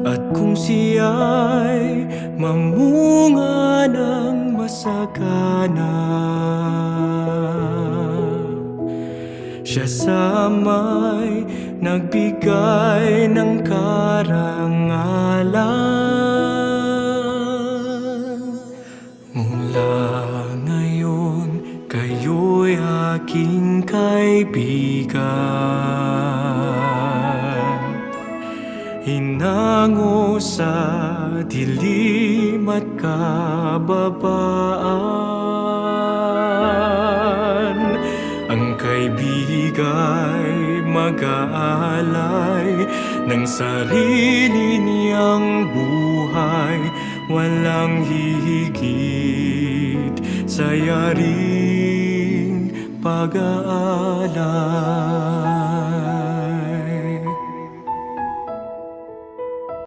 At kung siya'y mamunga ng masagana, siya sa may nagbigay ng karangalan. Mula ngayon, kayo'y aking kaibigan, hinango sa dilim at kababaan. Ang kaibigay mag-aalay ng sarili niyang buhay, walang hihigit sa yaring pag-aalay.